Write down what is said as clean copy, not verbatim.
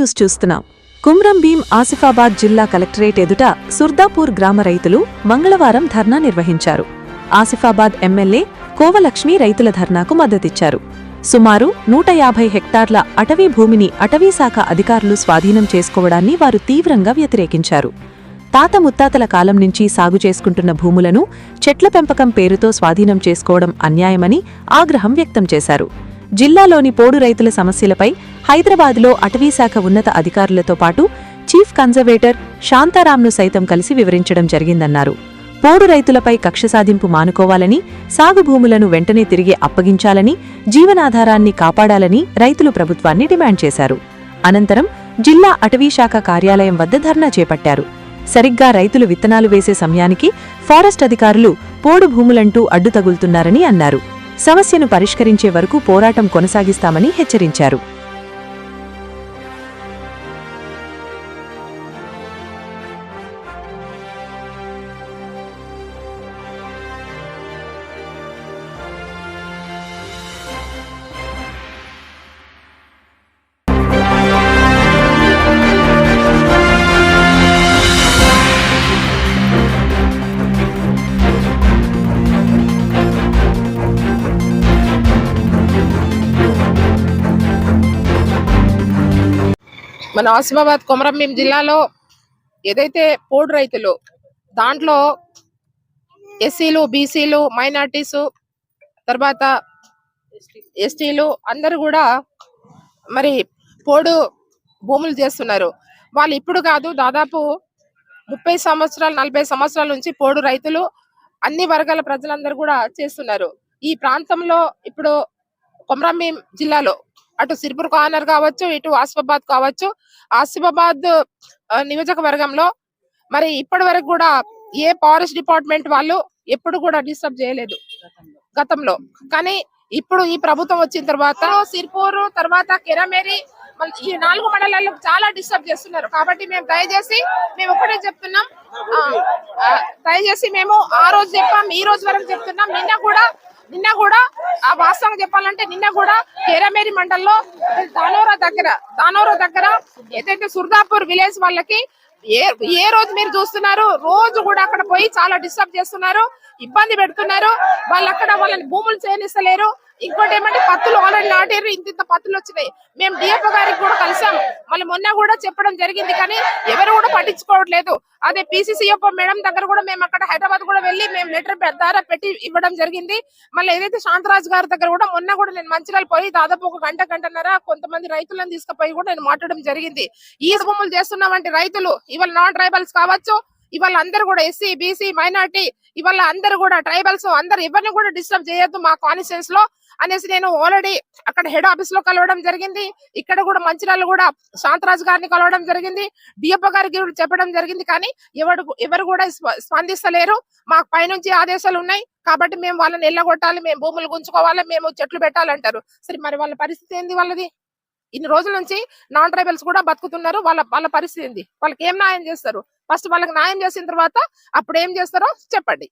News చూస్తున్నాం. కుమ్రం భీం ఆసిఫాబాద్ జిల్లా collectorate ఎదుట సుర్దాపూర్ గ్రామ రైతులు మంగళవారం ధర్నా నిర్వహించారు. ఆసిఫాబాద్ ఎమ్మెల్యే కోవలక్ష్మి రైతుల ధర్నాకు మద్దతిచ్చారు. సుమారు 150 హెక్టార్ల అటవీ భూమిని అటవీశాఖ అధికారులు స్వాధీనం చేసుకోవడాన్ని వారు తీవ్రంగా వ్యతిరేకించారు. తాత ముత్తాతల కాలం నుంచి సాగు చేసుకుంటున్న భూములను చెట్ల పెంపకం పేరుతో స్వాధీనం చేసుకోవడం అన్యాయమని ఆగ్రహం వ్యక్తం చేశారు. జిల్లాలోని పోడు రైతుల సమస్యలపై హైదరాబాద్లో అటవీశాఖ ఉన్నత అధికారులతో పాటు చీఫ్ కన్జర్వేటర్ శాంతారాంను సైతం కలిసి వివరించడం జరిగిందన్నారు. పోడు రైతులపై కక్ష సాధింపు మానుకోవాలని, సాగు భూములను వెంటనే తిరిగి అప్పగించాలని, జీవనాధారాన్ని కాపాడాలని రైతులు ప్రభుత్వాన్ని డిమాండ్ చేశారు. అనంతరం జిల్లా అటవీశాఖ కార్యాలయం వద్ద ధర్నా చేపట్టారు. సరిగ్గా రైతులు విత్తనాలు వేసే సమయానికి ఫారెస్ట్ అధికారులు పోడు భూములంటూ అడ్డు తగులుతున్నారని అన్నారు. సమస్యను పరిష్కరించే వరకు పోరాటం కొనసాగిస్తామని హెచ్చరించారు. మన ఆసిఫాబాద్ కొమరం భీం జిల్లాలో ఏదైతే పోడు రైతులు దాంట్లో ఎస్సీలు, బీసీలు, మైనార్టీస్, తర్వాత ఎస్టీలు అందరూ కూడా మరి పోడు భూములు చేస్తున్నారు. వాళ్ళు ఇప్పుడు కాదు, దాదాపు 30 సంవత్సరాలు 40 సంవత్సరాల నుంచి పోడు రైతులు అన్ని వర్గాల ప్రజలందరూ కూడా చేస్తున్నారు. ఈ ప్రాంతంలో ఇప్పుడు కొమరం భీం జిల్లాలో అటు సిర్పూర్ కార్నర్ కావచ్చు, ఇటు ఆసిఫాబాద్ కావచ్చు, ఆసిఫాబాద్ నియోజకవర్గంలో మరి ఇప్పటి వరకు కూడా ఏ ఫారెస్ట్ డిపార్ట్మెంట్ వాళ్ళు ఎప్పుడు కూడా డిస్టర్బ్ చేయలేదు గతంలో. కానీ ఇప్పుడు ఈ ప్రభుత్వం వచ్చిన తర్వాత సిర్పూర్ తర్వాత కెరమేరి ఈ 4 మండలాల్లో చాలా డిస్టర్బ్ చేస్తున్నారు. కాబట్టి మేము దయచేసి ఒకటే చెప్తున్నాం, దయచేసి మేము ఆ రోజు చెప్పాం, ఈ రోజు వరకు చెప్తున్నాం. నిన్న కూడా ఆ వాస్తవం చెప్పాలంటే నిన్న కూడా కేరమేరి మండల్లో దానోరా దగ్గర ఏదైతే సుర్దాపూర్ విలేజ్ వాళ్ళకి ఏ రోజు మీరు చూస్తున్నారు, రోజు కూడా అక్కడ పోయి చాలా డిస్టర్బ్ చేస్తున్నారు, ఇబ్బంది పెడుతున్నారు. వాళ్ళు అక్కడ వాళ్ళని భూములు చేయనిస్తలేరు. ఇంకోటి ఏమంటే పత్తులు ఆల్రెడీ నాటారు, ఇంత పత్తులు వచ్చినాయి. మేము డిఎఫ్ఓ గారికి కూడా కలిసాము, మళ్ళీ మొన్న కూడా చెప్పడం జరిగింది, కానీ ఎవరు కూడా పట్టించుకోవట్లేదు. అదే PCCFO మేడం దగ్గర కూడా మేము అక్కడ హైదరాబాద్ కూడా వెళ్ళి మేము లెటర్ ద్వారా పెట్టి ఇవ్వడం జరిగింది. మళ్ళీ ఏదైతే శాంతరాజ్ గారి దగ్గర కూడా మొన్న కూడా నేను మంచిర్యాల పోయి దాదాపు ఒక గంటన్నర కొంతమంది రైతులను తీసుకుపోయి కూడా నేను మాట్లాడడం జరిగింది. ఈ భూములు చేస్తున్నామంటే రైతులు ఇవాళ నాన్ ట్రైబల్స్ కావచ్చు, ఇవాళ అందరూ కూడా ఎస్సీ, బీసీ, మైనార్టీ, ఇవాళ అందరూ కూడా ట్రైబల్స్ అందరు ఎవరిని కూడా డిస్టర్బ్ చేయొద్దు మా కాన్స్టిట్యూయెన్స్ లో అనేసి నేను ఆల్రెడీ అక్కడ హెడ్ ఆఫీస్ లో కలవడం జరిగింది. ఇక్కడ కూడా మంచిర్యాల కూడా శాంతరాజ్ గారిని కలవడం జరిగింది, డిఎఫ్ఓ గారికి కూడా చెప్పడం జరిగింది. కానీ ఎవరు కూడా స్పందిస్తలేరు. మాకు పైనుంచి ఆదేశాలు ఉన్నాయి కాబట్టి మేము వాళ్ళని ఎల్లగొట్టాలి, మేము భూములు గుంజుకోవాలి, మేము చెట్లు పెట్టాలంటారు. సరే మరి వాళ్ళ పరిస్థితి ఏంది? వాళ్ళది ఇన్ని రోజుల నుంచి నాన్ ట్రైబల్స్ కూడా బతుకుతున్నారు. వాళ్ళ పరిస్థితి ఏంది? వాళ్ళకి ఏం న్యాయం చేస్తారు? ఫస్ట్ వాళ్ళకి న్యాయం చేసిన తర్వాత అప్పుడు ఏం చేస్తారో చెప్పండి.